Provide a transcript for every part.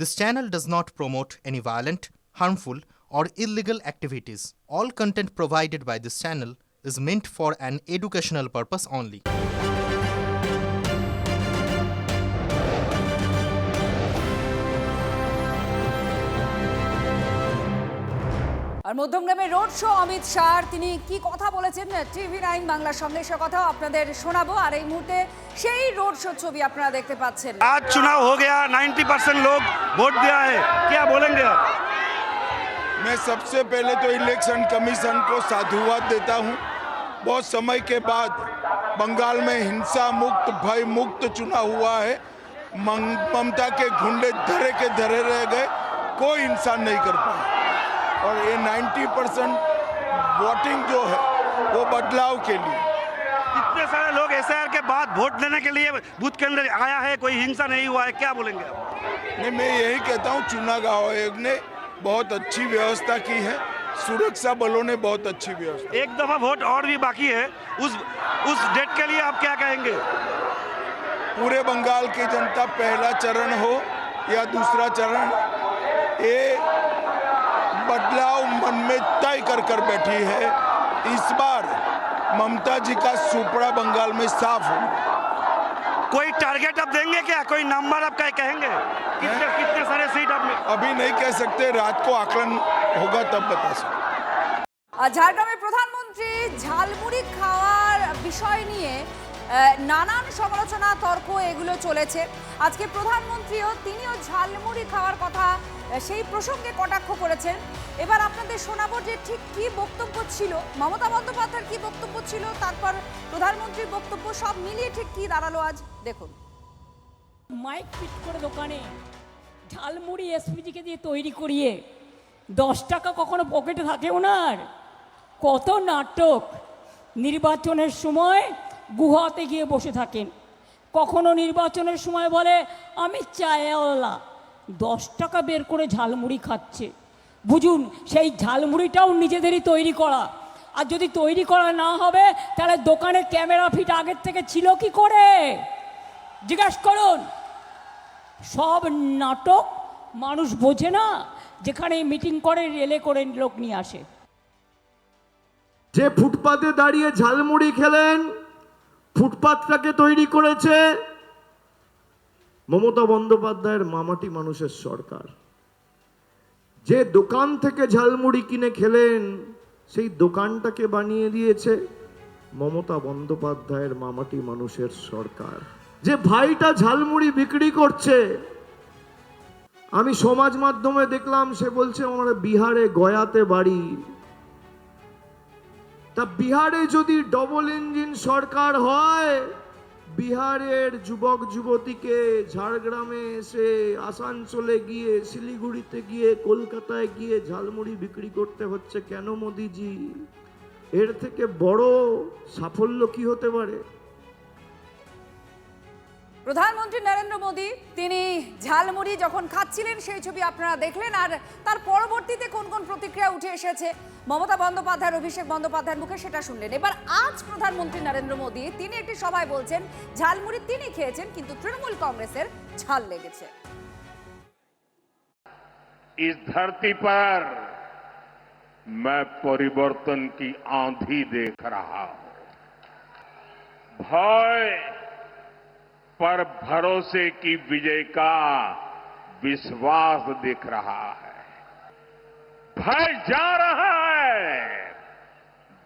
This channel does not promote any violent, harmful, or illegal activities. All content provided by this channel is meant for an educational purpose only. আর মধ্যমগ্রামে road show Amit Shah তিনি কি কথা বলেছেন টিভি9 বাংলার সঙ্গে সে কথা আপনাদের শোনাবো আর এই মুহূর্তে সেই রোড শো ছবি আপনারা দেখতে পাচ্ছেন। आज चुनाव हो गया 90% लोग वोट दिया है, क्या बोलेंगे आप? मैं सबसे पहले तो इलेक्शन कमीशन को साधुवाद देता हूं। बहुत समय के बाद बंगाल में हिंसा मुक्त भय मुक्त चुनाव हुआ है। ममता के गुंडे धरे के धरे रह गए, कोई इंसान नहीं कर पाया और ये 90% वोटिंग जो है वो बदलाव के लिए। इतने सारे लोग एसआईआर के बाद वोट देने के लिए बूथ के अंदर आया है, कोई हिंसा नहीं हुआ है, क्या बोलेंगे आप? नहीं, मैं यही कहता हूँ चुनाव आयोग ने बहुत अच्छी व्यवस्था की है, सुरक्षा बलों ने बहुत अच्छी व्यवस्था। एक दफा वोट और भी बाकी है, उस डेट के लिए आप क्या कहेंगे? पूरे बंगाल की जनता पहला चरण हो या दूसरा चरण, ये बदलाव मन में तय कर बैठी है। इस बार ममता जी का सुपड़ा बंगाल में साफ हो। कोई टारगेट आप देंगे क्या, कोई नंबर आप क्या कहेंगे? कितने सारे सीट आप? अभी नहीं कह सकते, रात को आकलन होगा तब बता सकते। ঝাড়গ্রামের প্রধানমন্ত্রী ঝালমুড়ি খাওয়ার বিষয় নিয়ে নানান সমালোচনা তর্ক এগুলো চলেছে। আজকে প্রধানমন্ত্রীও তিনিও ঝালমুড়ি খাওয়ার কথা সেই প্রসঙ্গে কটাক্ষ করেছেন। এবার আপনাদের শোনাবো যে ঠিক কি বক্তব্য ছিল, মমতা বন্দ্যোপাধ্যায়ের কি বক্তব্য ছিল, তারপর প্রধানমন্ত্রীর বক্তব্য, সব মিলিয়ে ঠিক কি দাঁড়ালো আজ দেখুন। মাইক ফিট করে দোকানে ঝালমুড়ি এসপিজিকে দিয়ে তৈরি করিয়ে 10 টাকা কখনো পকেটে থাকে ওনার। কত নাটক! নির্বাচনের সময় গুহাতে গিয়ে বসে থাকেন, কখনো নির্বাচনের সময় বলে আমি চায়ওয়ালা, 10 টাকা বের করে ঝালমুড়ি খাচ্ছে। বুঝুন, সেই ঝালমুড়িটাও নিজেদেরই তৈরি করা। আর যদি তৈরি করা না হবে তাহলে দোকানে ক্যামেরা ফিট আগের থেকে ছিল কি করে জিজ্ঞাসা করুন। সব নাটক, মানুষ বোঝে না। যেখানে মিটিং করে রেলে করে লোক নিয়ে আসে। যে ফুটপাতে দাঁড়িয়ে ঝালমুড়ি খেলেন, ফুটপাতটাকে তৈরি করেছে মমতা বন্দ্যোপাধ্যায়ের মামাটি মানুষের সরকার। যে দোকান থেকে ঝালমুড়ি কিনে খেলেন, সেই দোকানটাকে বানিয়ে দিয়েছে মমতা বন্দ্যোপাধ্যায়ের মামাটি মানুষের সরকার। যে ভাইটা ঝালমুড়ি বিক্রি করছে, আমি সমাজ মাধ্যমে দেখলাম সে বলছে আমার বিহারে গয়াতে বাড়ি। তা বিহারে যদি ডবল ইঞ্জিন সরকার হয়, বিহারের যুবক যুবতীকে ঝাড়গ্রামে এসে, আসানসোলে গিয়ে, শিলিগুড়িতে গিয়ে, কলকাতায় গিয়ে ঝালমুড়ি বিক্রি করতে হচ্ছে কেন মোদিজি? এর থেকে বড় সাফল্য কি হতে পারে? প্রধানমন্ত্রী নরেন্দ্র মোদী তিনি ঝালমুড়ি যখন খাচ্ছিলেন সেই ছবি আপনারা দেখলেন, আর তার পরবর্তীতে কোন কোন প্রতিক্রিয়া উঠে এসেছে মমতা বন্দ্যোপাধ্যায়ের, অভিষেক বন্দ্যোপাধ্যায়ের মুখে সেটা শুনলেন। এবার আজ প্রধানমন্ত্রী নরেন্দ্র মোদী তিনি একটি সভায় বলছেন ঝালমুড়ি তিনি খেয়েছেন কিন্তু তৃণমূল কংগ্রেসের ঝাল লেগেছে। इस धरती पर मैं परिवर्तन की आंधी देख रहा हूं। भय पर भरोसे की विजय का विश्वास दिख रहा है। भय जा रहा है,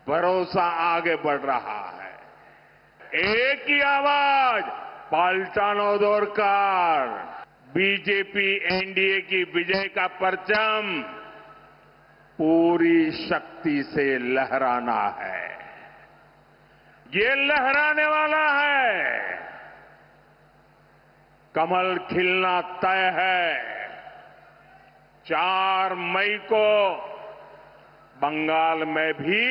भरोसा आगे बढ़ रहा है। एक ही आवाज, पलटानो दरकार। बीजेपी एनडीए की विजय का परचम पूरी शक्ति से लहराना है। ये लहराने वाला है। कमल खिलना तय है। 4 मई को बंगाल में भी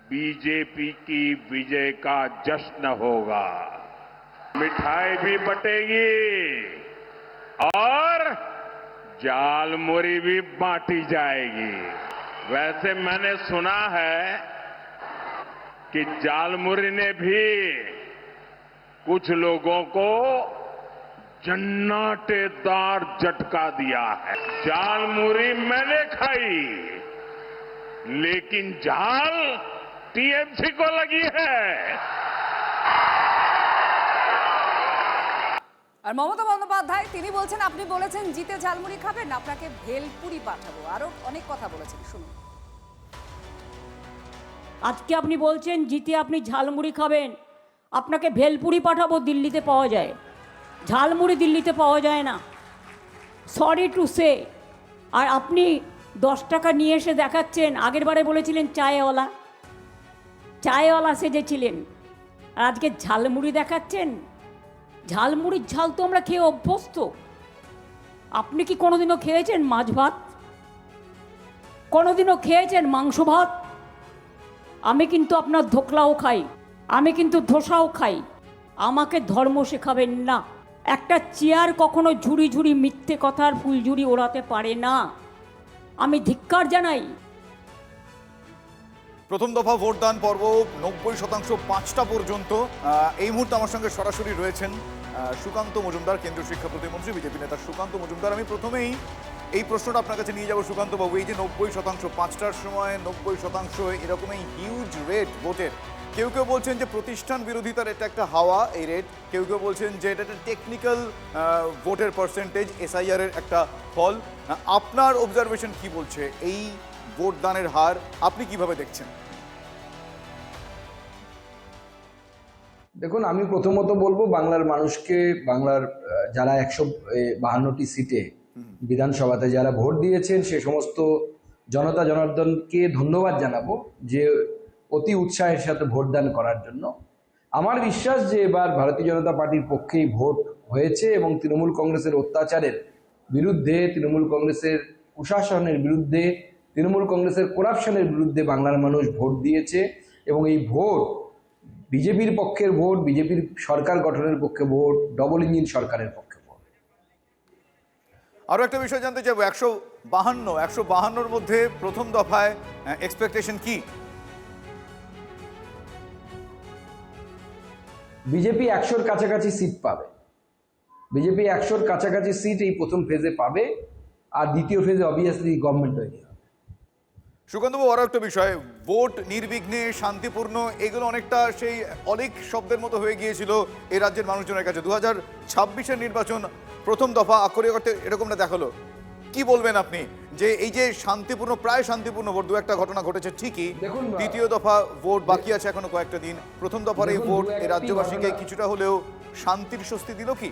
बीजेपी की विजय का जश्न होगा। मिठाई भी बटेगी और झालमुड़ी भी बांटी जाएगी। वैसे मैंने सुना है कि झालमुड़ी ने भी कुछ लोगों को जन्नाटेदार झटका दिया है। झालमुरी मैंने खाई, लेकिन झाल टीएमसी को लगी है। আর মমতা বন্দ্যোপাধ্যায় তিনি বলছেন, আপনি বলেছেন জিতে ঝালমুড়ি খাবেন, আপনাকে ভেলপুরি পাঠাবো, আরো অনেক কথা বলেছেন, শুনুন। আজকে আপনি বলছেন জিতে আপনি ঝালমুড়ি খাবেন, আপনাকে ভেলপুরি পাঠাবো, দিল্লিতে পাওয়া যায়, ঝালমুড়ি দিল্লিতে পাওয়া যায় না, সরি টু সে। আর আপনি 10 টাকা নিয়ে এসে দেখাচ্ছেন, আগের বারে বলেছিলেন চায়ওয়ালা সেজেছিলেন, আর আজকে ঝালমুড়ি দেখাচ্ছেন। ঝালমুড়ির ঝাল তো আমরা খেয়ে অভ্যস্ত। আপনি কি কোনোদিনও খেয়েছেন মাছ ভাত? কোনোদিনও খেয়েছেন মাংস ভাত? আমি কিন্তু আপনার ধোকলাও খাই, আমি কিন্তু ধোসাও খাই। আমাকে ধর্ম শেখাবেন না। একটা চেয়ার কখনো ঝুড়ি ঝুড়ি মিথ্যে কথার ফুলঝুরি ওড়াতে পারে না। আমি ধিক্কার জানাই। প্রথম দফা ভোটদান পর্ব 90% 5টা পর্যন্ত। এই মুহূর্তে আমার সঙ্গে সরাসরি রয়েছেন সুকান্ত মজুমদার, কেন্দ্রীয় শিক্ষা প্রতিমন্ত্রী, বিজেপি নেতা সুকান্ত মজুমদার। আমি প্রথমেই এই প্রশ্নটা আপনার কাছে নিয়ে যাব সুকান্ত বাবু। এই যে 90%, 5টার সময় 90%, এরকম এই হিউজ রেট ভোটের, কেউ কেউ বলছেন যে প্রতিষ্ঠান বিরোধিতার এটা একটা হাওয়া এই রেট, কেউ কেউ বলছেন যে এটা একটা টেকনিক্যাল ভোটের পার্সেন্টেজ, এসআইআর এর একটা ফল। আপনার অবজারভেশন কি বলছে এই ভোটদানের হার, আপনি কিভাবে দেখছেন? দেখুন, আমি প্রথমত বলবো বাংলার মানুষকে, বাংলার যারা 152টি সিটে বিধানসভাতে যারা ভোট দিয়েছেন সে সমস্ত জনতা জনার্দনকে ধন্যবাদ জানাবো যে অতি উৎসাহের সাথে ভোটদান করার জন্য। আমার বিশ্বাস যে এবার ভারতীয় জনতা পার্টির পক্ষেই ভোট হয়েছে এবং তৃণমূল কংগ্রেসের অত্যাচারের বিরুদ্ধে, তৃণমূল কংগ্রেসের কুশাসনের বিরুদ্ধে, তৃণমূল কংগ্রেসের করাপশনের বিরুদ্ধে বাংলার মানুষ ভোট দিয়েছে এবং এই ভোট বিজেপির পক্ষের ভোট, বিজেপির সরকার গঠনের পক্ষে ভোট, ডবল ইঞ্জিন সরকারের পক্ষে ভোট। আরও একটা বিষয় জানতে চাইবো, 152-152-র মধ্যে প্রথম দফায় এক্সপেকটেশন কি? বিজেপি 100-র কাছাকাছি সিট পাবে। বিজেপি 100-র কাছাকাছি সিট এই প্রথম ফেজে পাবে, আর দ্বিতীয় ফেজে অবভিয়াসলি গভর্নমেন্ট তৈরি হবে। সুকান্তবাবু, আরও একটা বিষয়, ভোট নির্বিঘ্নে, শান্তিপূর্ণ, এগুলো অনেকটা সেই অনেক শব্দের মতো হয়ে গিয়েছিল এই রাজ্যের মানুষজনের কাছে। 2026-এর নির্বাচন প্রথম দফা আক্ষরিক অর্থে এরকমটা দেখালো। কি বলবেন আপনি যে এই যে শান্তিপূর্ণ, প্রায় শান্তিপূর্ণ ভোট, 2-একটা ঘটনা ঘটেছে ঠিকই, দেখুন, দ্বিতীয় দফা ভোট বাকি আছে এখনো কয়েকটা দিন, প্রথম দফার এই ভোট এই রাজ্যবাসীকে কিছুটা হলেও শান্তির স্বস্তি দিল কি?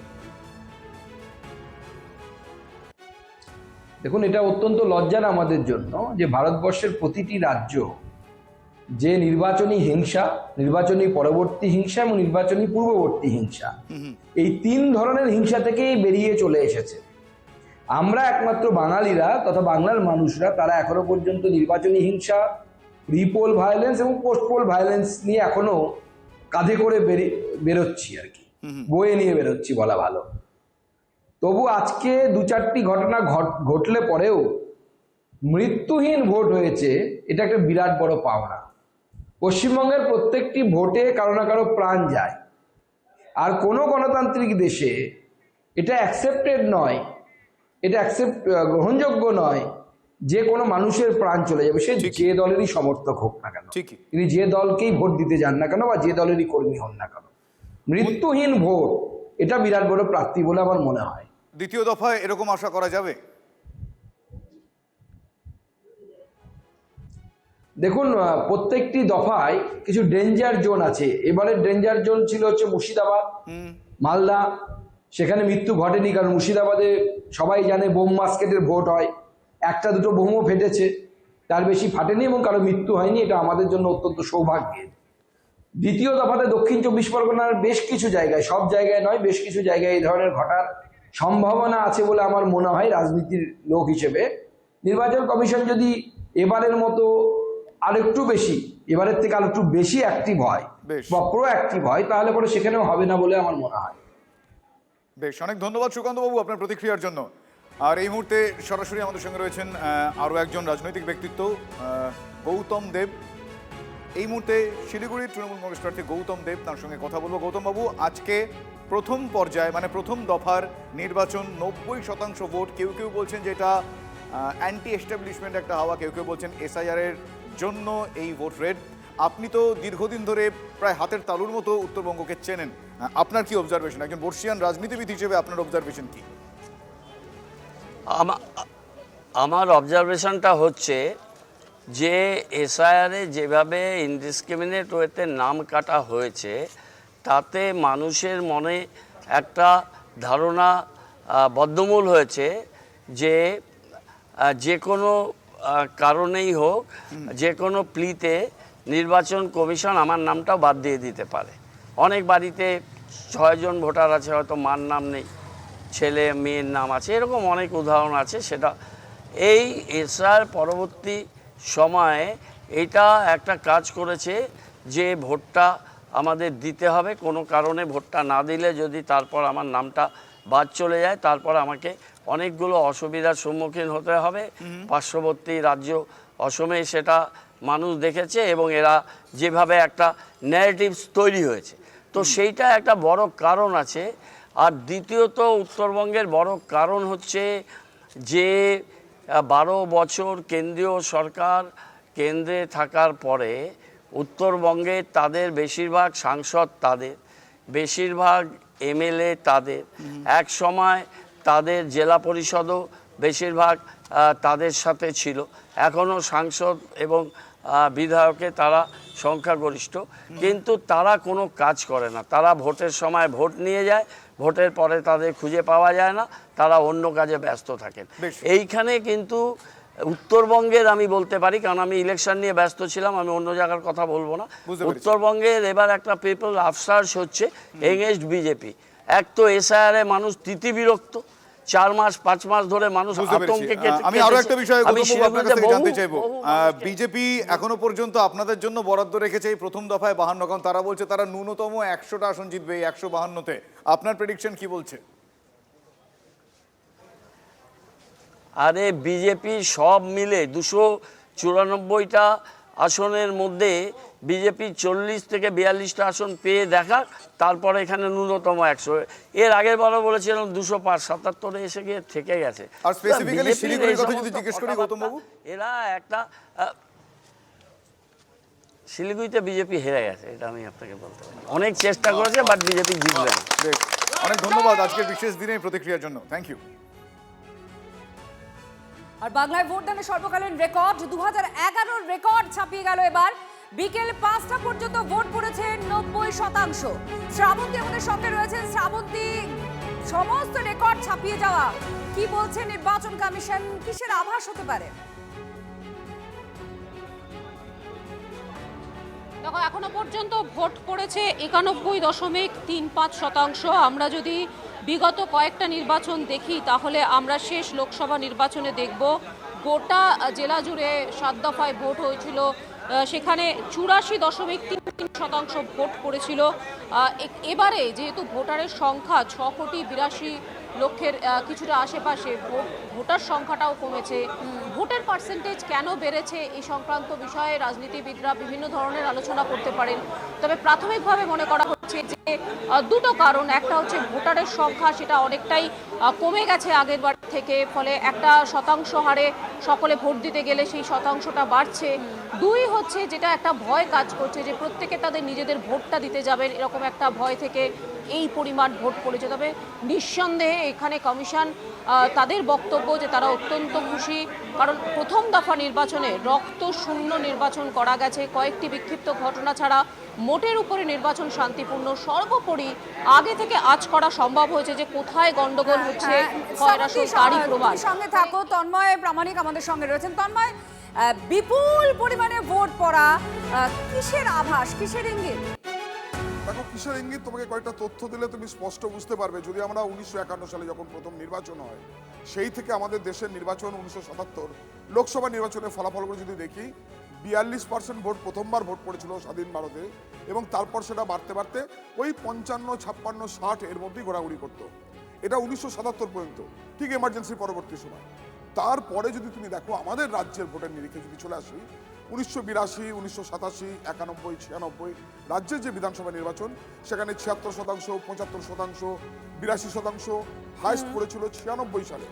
দেখুন, এটা অত্যন্ত লজ্জার আমাদের জন্য যে ভারতবর্ষের প্রতিটি রাজ্য যে নির্বাচনী হিংসা, নির্বাচনী পরবর্তী হিংসা এবং নির্বাচনী পূর্ববর্তী হিংসা, এই 3 ধরনের হিংসা থেকেই বেরিয়ে চলে এসেছে। আমরা একমাত্র বাঙালিরা তথা বাংলার মানুষরা তারা এখনো পর্যন্ত নির্বাচনী হিংসা, প্রিপোল ভায়োলেন্স এবং পোস্টপোল ভায়োলেন্স নিয়ে এখনো কাঁধে করে বেরোচ্ছি আর কি, বয়ে নিয়ে বেরোচ্ছি বলা ভালো। তবু আজকে 2-4টি ঘটনা ঘটলে পরেও মৃত্যুহীন ভোট হয়েছে, এটা একটা বিরাট বড় পাওনা। পশ্চিমবঙ্গের প্রত্যেকটি ভোটে কারো না কারো প্রাণ যায়, আর কোনো গণতান্ত্রিক দেশে এটা অ্যাকসেপ্টেড নয়, এটা গ্রহণযোগ্য নয় যে কোনো মানুষের প্রাণ চলে যাবে, সে যে দলেরই সমর্থক হোক না কেন, তিনি যে দলকেই ভোট দিতে যান না কেন বা যে দলেরই কর্মী হন না কেন। মৃত্যুহীন ভোট এটা বিরাট বড় প্রাপ্তি বলে আমার মনে হয়। দ্বিতীয় দফায় এরকম আশা করা যাবে? দেখুন, প্রত্যেকটি দফায় কিছু ডেঞ্জার জোন আছে। এবারে ডেঞ্জার জোন ছিল হচ্ছে মুর্শিদাবাদ, মালদা, সেখানে মৃত্যু ঘটেনি, কারণ মুর্শিদাবাদে সবাই জানে বোম মাস্কেটের ভোট হয়, 1-2 বোমও ফেটেছে, তার বেশি ফাটেনি এবং কারো মৃত্যু হয়নি, এটা আমাদের জন্য অত্যন্ত সৌভাগ্যের। দ্বিতীয় দফাতে দক্ষিণ 24 পরগনার বেশ কিছু জায়গায়, সব জায়গায় নয়, বেশ কিছু জায়গায় এই ধরনের ঘটার সম্ভাবনা আছে বলে আমার মনে হয় রাজনীতির লোক হিসেবে। নির্বাচন কমিশন যদি এবারের মতো আরেকটু বেশি, এবারের থেকে আরেকটু বেশি অ্যাক্টিভ হয় বা প্রো অ্যাক্টিভ হয়, তাহলে পরে সেখানেও হবে না বলে আমার মনে হয়। বেশ, অনেক ধন্যবাদ সুকান্তবাবু আপনার প্রতিক্রিয়ার জন্য। আর এই মুহূর্তে সরাসরি আমাদের সঙ্গে রয়েছেন আরও একজন রাজনৈতিক ব্যক্তিত্ব, গৌতম দেব। এই মুহূর্তে শিলিগুড়ির তৃণমূল কংগ্রেস প্রার্থী গৌতম দেব, তার সঙ্গে কথা বলবো। গৌতম বাবু, আজকে প্রথম পর্যায়ে মানে প্রথম দফার নির্বাচন 90% ভোট, কেউ কেউ বলছেন যে এটা অ্যান্টি এস্টাবলিশমেন্ট একটা হাওয়া, কেউ কেউ বলছেন এসআইআর এর জন্য এই ভোট রেট। আপনি তো দীর্ঘদিন ধরে প্রায় হাতের তালুর মতো উত্তরবঙ্গকে চেনেন, আপনার কি অবজারভেশন, একজন বর্ষিয়ান রাজনীতিবিদ হিসেবে আপনার অবজারভেশন কি? আমার অবজারভেশনটা হচ্ছে যে এসআইআরে যেভাবে ইনডিসক্রিমিনেট ওয়েতে নাম কাটা হয়েছে তাতে মানুষের মনে একটা ধারণা বদ্ধমূল হয়েছে যে যে কোনো কারণেই হোক, যে কোনো প্লিতে নির্বাচন কমিশন আমার নামটাও বাদ দিয়ে দিতে পারে। অনেক বাড়িতে 6 জন ভোটার আছে, হয়তো মার নাম নেই, ছেলে মেয়ের নাম আছে, এরকম অনেক উদাহরণ আছে। সেটা এই এসআইআর পরবর্তী সময়ে এটা একটা কাজ করেছে যে ভোটটা আমাদের দিতে হবে, কোনো কারণে ভোটটা না দিলে যদি তারপর আমার নামটা বাদ চলে যায় তারপর আমাকে অনেকগুলো অসুবিধার সম্মুখীন হতে হবে। পার্শ্ববর্তী রাজ্য অসমে সেটা মানুষ দেখেছে এবং এরা যেভাবে একটা ন্যারেটিভস তৈরি হয়েছে, তো সেইটা একটা বড় কারণ আছে। আর দ্বিতীয়ত উত্তরবঙ্গের বড় কারণ হচ্ছে যে 12 বছর কেন্দ্রীয় সরকার কেন্দ্রে থাকার পরে উত্তরবঙ্গে তাদের বেশিরভাগ সাংসদ, তাদের বেশিরভাগ এমএলএ, তাদের এক সময় তাদের জেলা পরিষদও বেশিরভাগ তাদের সাথে ছিল, এখনও সাংসদ এবং বিধায়কে তারা সংখ্যাগরিষ্ঠ, কিন্তু তারা কোনো কাজ করে না। তারা ভোটের সময় ভোট নিয়ে যায়, ভোটের পরে তাদের খুঁজে পাওয়া যায় না, তারা অন্য কাজে ব্যস্ত থাকেন। এইখানে কিন্তু উত্তরবঙ্গের আমি বলতে পারি, কারণ আমি ইলেকশন নিয়ে ব্যস্ত ছিলাম, আমি অন্য জায়গার কথা বলবো না। উত্তরবঙ্গের এবার একটা পিপল আফসার্স হচ্ছে এগেইনস্ট বিজেপি। এক তো এসআইআর এ মানুষ তিতিবিরক্ত, 4 মাস 5 মাস ধরে মানুষ আতঙ্কে কেটেছে। আমি আরো একটা বিষয় আপনার কাছে জানতে চাইবো, বিজেপি এখনো পর্যন্ত আপনাদের জন্য বরাদ্দ রেখেছে এই প্রথম দফায় 52, কারণ তারা বলছে তারা ন্যূনতম 100টা আসন জিতবে এই 152-তে। আপনার প্রেডিকশন কি বলছে? আরে বিজেপি সব মিলে 294টা আসনের মধ্যে বিজেপি 40 থেকে 42টা আসন পেয়ে দেখা, তারপরে এখানে ন্যূনতম 100। এর আগের বারও বলেছিলাম 277 এসে গিয়ে থেকে গেছে। আর স্পেসিফিক্যালি শিলিগুড়ির কথা যদি জিজ্ঞেস করি গৌতম বাবু, এরা একটা শিলিগুড়িতে বিজেপি হেরে গেছে, এটা আমি আপনাকে বলতে পারি। অনেক চেষ্টা করেছে বাট বিজেপি জিতবে না। অনেক ধন্যবাদ আজকের বিশেষ দিনে প্রতিক্রিয়ার জন্য, থ্যাংক ইউ। আর বাংলায় ভোটদানের সর্বকালীন রেকর্ড 2011-র রেকর্ড ছাপিয়ে গেল এবার। বিকেল 5টা পর্যন্ত ভোট পড়েছে 90%। শ্রাবন্তী আমাদের সঙ্গে রয়েছেন। শ্রাবন্তী, সমস্ত রেকর্ড ছাপিয়ে যাওয়া, কি বলছে নির্বাচন কমিশন, কিসের আভাস হতে পারে? দেখো, এখনো পর্যন্ত ভোট পড়েছে 91.35%। আমরা যদি বিগত কয়েকটা নির্বাচন দেখি তাহলে আমরা শেষ লোকসভা নির্বাচনে দেখব গোটা জেলা জুড়ে 7 দফায় ভোট হয়েছিল, সেখানে 84.33% ভোট পড়েছিল। এবারে যেহেতু ভোটারের সংখ্যা 6,82,00,000-এর কিছুটা আশেপাশে, ভোটার সংখ্যাটাও কমেছে। ভোটের পার্সেন্টেজ কেন বেড়েছে এই সংক্রান্ত বিষয়ে রাজনীতিবিদরা বিভিন্ন ধরনের আলোচনা করতে পারেন, তবে প্রাথমিকভাবে মনে করা হচ্ছে যে দুটো কারণ। একটা হচ্ছে ভোটারের সংখ্যা, সেটা অনেকটাই কমে গেছে আগের বার থেকে, ফলে একটা শতাংশ হারে সকলে ভোট দিতে গেলে সেই শতাংশটা বাড়ছে। 2 হচ্ছে যেটা একটা ভয় কাজ করছে যে প্রত্যেকে তাদের নিজেদের ভোটটা দিতে যাবেন, এরকম একটা ভয় থেকে এই পরিমাণ ভোট পড়েছে। তবে নিঃসন্দেহে এখানে কমিশন তাদের বক্তব্য যে তারা অত্যন্ত খুশি, কারণ প্রথম দফা নির্বাচনে রক্ত শূন্য নির্বাচন করা গেছে। কয়েকটি বিক্ষিপ্ত ঘটনা ছাড়া মোটের উপরে নির্বাচন শান্তিপূর্ণ। সর্বোপরি আগে থেকে আঁচ করা সম্ভব হয়েছে যে কোথায় গন্ডগোল হচ্ছে, তারই প্রমাণ। সঙ্গে থাকো তন্ময় প্রামাণিক আমাদের সঙ্গে রয়েছেন। তন্ময়, বিপুল পরিমাণে ভোট পড়া, কিসের আভাস, কিসের ইঙ্গিত? দেখো, কিসের ইঙ্গিত তোমাকে কয়েকটা তথ্য দিলে তুমি স্পষ্ট বুঝতে পারবে। যদি আমরা 1951 সালে যখন প্রথম নির্বাচন হয়, সেই থেকে আমাদের দেশের নির্বাচন 1977 লোকসভা নির্বাচনের ফলাফলগুলো যদি দেখি, 42% ভোট প্রথমবার ভোট পড়েছিল স্বাধীন ভারতে, এবং তারপর সেটা বাড়তে বাড়তে ওই 55, 56, 60 এর মধ্যেই ঘোরাঘুরি করতো। এটা 1977 পর্যন্ত, ঠিক এমার্জেন্সি পরবর্তী সময়। তারপরে যদি তুমি দেখো আমাদের রাজ্যের ভোটের নিরিখে যদি চলে আসি 1982, 1987, 91, 96 রাজ্যের যে বিধানসভা নির্বাচন সেখানে 76%, 75%, 82% হাইস্ট পড়েছিল 96 সালে।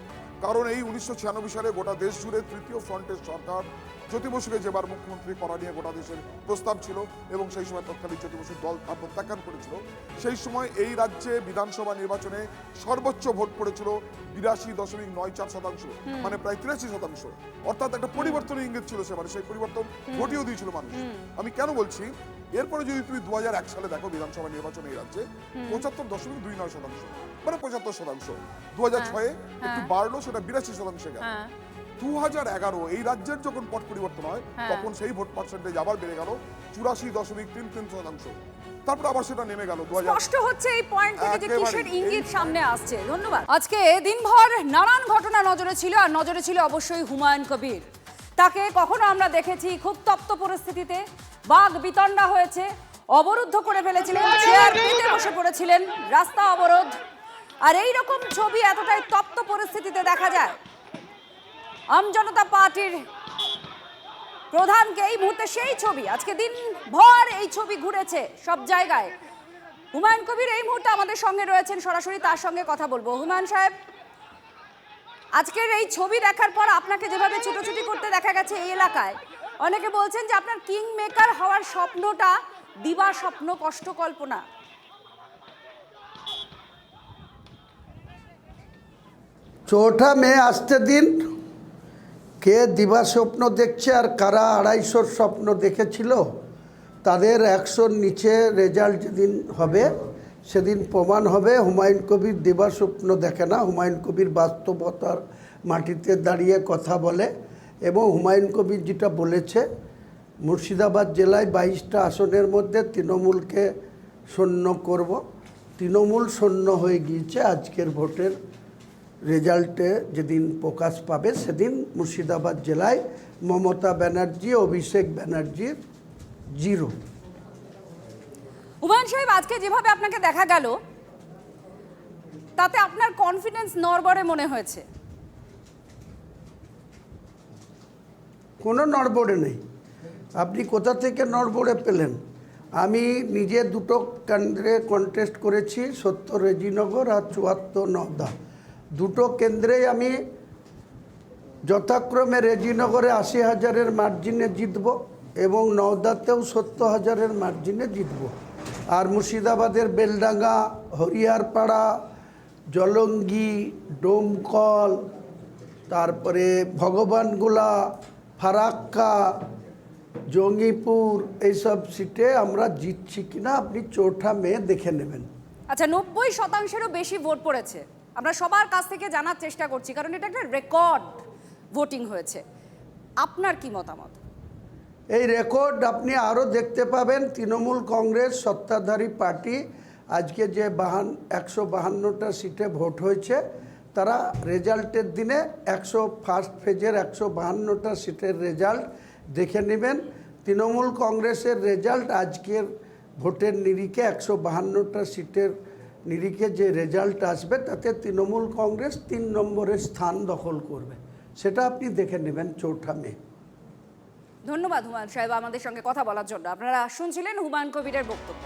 কারণ এই 1996 সালে গোটা দেশ জুড়ে তৃতীয় ফ্রন্টের সরকার জ্যোতি বসুকে যেবার মুখ্যমন্ত্রী করা নিয়ে গোটা দেশের প্রস্তাব ছিল এবং সেই সময় তৎকালীন জ্যোতি বসুর দল তা প্রত্যাখ্যান করেছিল। সেই সময় এই রাজ্যে বিধানসভা নির্বাচনে সর্বোচ্চ ভোট পড়েছিল 82.94%, মানে প্রায় 83%। অর্থাৎ একটা পরিবর্তনের ইঙ্গিত ছিল সেবারে, সেই পরিবর্তন ঘটিয়েও দিয়েছিল মানুষ। আমি কেন বলছি, এরপরে যদি তুমি 2001 সালে দেখো বিধানসভা নির্বাচন এই রাজ্যে 75.29%, মানে 75%। 2006 একটু বাড়লো, সেটা 82% গেল। 2011 এই রাজ্যের যখন পট পরিবর্তন হয় তখন সেই ভোট পার্সেন্টেজ আবার বেড়ে গেল 84.33%। তারপর আবার সেটা নেমে গেল। স্পষ্ট হচ্ছে এই পয়েন্ট থেকে যে কিসের ইঙ্গিত সামনে আসছে। ধন্যবাদ। আজকে দিনভর নানান ঘটনা নজরে ছিল, আর নজরে ছিল অবশ্যই হুমায়ুন কবির। তাকে কখনো আমরা দেখেছি খুব তপ্ত পরিস্থিতিতে, বাঘ বিতণ্ডা হয়েছে, অবরুদ্ধ করে ফেলেছিলেন, চেয়ার পেতে বসে পড়েছিলেন, রাস্তা অবরোধ। আর এই রকম ছবি এতটাই তপ্ত পরিস্থিতিতে দেখা যায় আমজনতা পার্টির প্রধানকে। এই মুহূর্তে সেই ছবি, আজকে দিনভর এই ছবি ঘুরেছে সব জায়গায়। হুমায়ুন কবির এই মুহূর্তে আমাদের সঙ্গে রয়েছেন, সরাসরি তার সঙ্গে কথা বলবো। হুমায়ুন সাহেব, আজকের এই ছবি দেখার পর আপনাকে যেভাবে ছুটোছুটি করতে দেখা গেছে এই এলাকায়, অনেকে বলছেন যে আপনার কিং মেকার হওয়ার স্বপ্নটা দিবা স্বপ্ন, কষ্ট কল্পনা। চৌঠা মে আসতে দিন, কে দিবা স্বপ্ন দেখছে আর কারা 250 স্বপ্ন দেখেছিল তাদের 100-র নিচে রেজাল্ট যেদিন হবে সেদিন প্রমাণ হবে। হুমায়ুন কবির দিবা স্বপ্ন দেখে না, হুমায়ুন কবির বাস্তবতার মাটিতে দাঁড়িয়ে কথা বলে। এবং হুমায়ুন কবির যেটা বলেছে, মুর্শিদাবাদ জেলায় 22টা আসনের মধ্যে তৃণমূলকে শূন্য করব, তৃণমূল শূন্য হয়ে গিয়েছে। আজকের ভোটের রেজাল্টে যেদিন প্রকাশ পাবে সেদিন মুর্শিদাবাদ জেলায় মমতা ব্যানার্জি, অভিষেক ব্যানার্জির 0। হুমায়ুন সাহেব, আজকে যেভাবে আপনাকে দেখা গেল তাতে আপনার কনফিডেন্স নড়বড়ে মনে হয়েছে। কোনো নড়বড়ে নেই। আপনি কোথা থেকে নড়বড়ে পেলেন? আমি নিজে 2টো কেন্দ্রে কন্টেস্ট করেছি, 70 রেজিনগর আর 74 নওদা। 2টো কেন্দ্রেই আমি যথাক্রমে রেজিনগরে 80,000-এর মার্জিনে জিতব এবং নওদাতেও 70,000-এর মার্জিনে জিতব। আর মুর্শিদাবাদের বেলডাঙ্গা, হরিয়ারপাড়া, জলঙ্গি, ডোমকল, তারপরে ভগবানগোলা, ফারাক্কা, জঙ্গিপুর, এইসব সিটে আমরা জিতছি কিনা আপনি চৌঠা মে দেখে নেবেন। আচ্ছা, 90%-এরও বেশি ভোট পড়েছে। আমরা সবার কাছ থেকে জানার চেষ্টা করছি, কারণ এটা একটা রেকর্ড ভোটিং হয়েছে। আপনার কি মতামত? এই রেকর্ড আপনি আরও দেখতে পাবেন। তৃণমূল কংগ্রেস সত্তাধারী পার্টি আজকে যে 152টা সিটে ভোট হয়েছে, তারা রেজাল্টের দিনে 101 ফেজের 152টা সিটের রেজাল্ট দেখে নেবেন। তৃণমূল কংগ্রেসের রেজাল্ট আজকের ভোটের নিরিখে 152টা সিটের নিরিখে যে রেজাল্ট আসবে তাতে তৃণমূল কংগ্রেস 3 নম্বরের স্থান দখল করবে, সেটা আপনি দেখে নেবেন চৌঠা মে। ধন্যবাদ হুমায়ুন সাহেব আমাদের সঙ্গে কথা বলার জন্য। আপনারা শুনছিলেন হুমায়ুন কবিরের বক্তব্য।